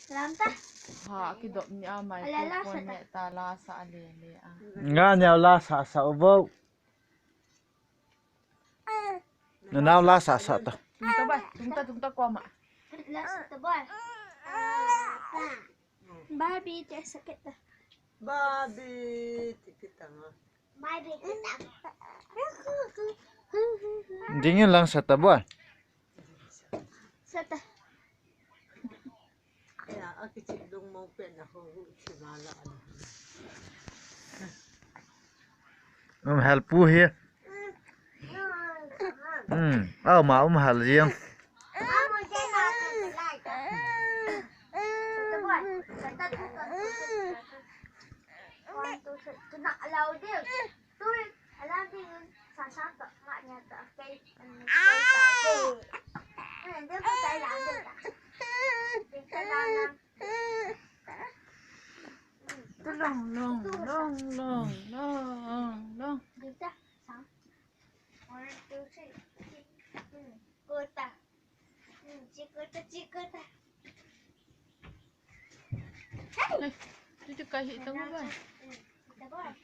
Làm ta. Ha ki dop ni amai tu pon ne ta la sa le le a. Nga nhau la sa vô. Nào la sa ta. Tung ta kwa ma. La sa boy. Barbie dia sakit dah. Barbie kita nga. Barbie kita. Dingin lang sa tabuan. Sata. Ya, aku cidung mau pen aku simala. Hal pu here. Mà hal riêng. Kena alau dia. Tu alam dia sasar tak maknya tak kai. Dia pakai lang dia tak. Dia lang. Long. Được chưa? Xong. 1, 2, 3. Cơ ta. Chị cơ ta. Tu tu kai tengah ba. Kita buat.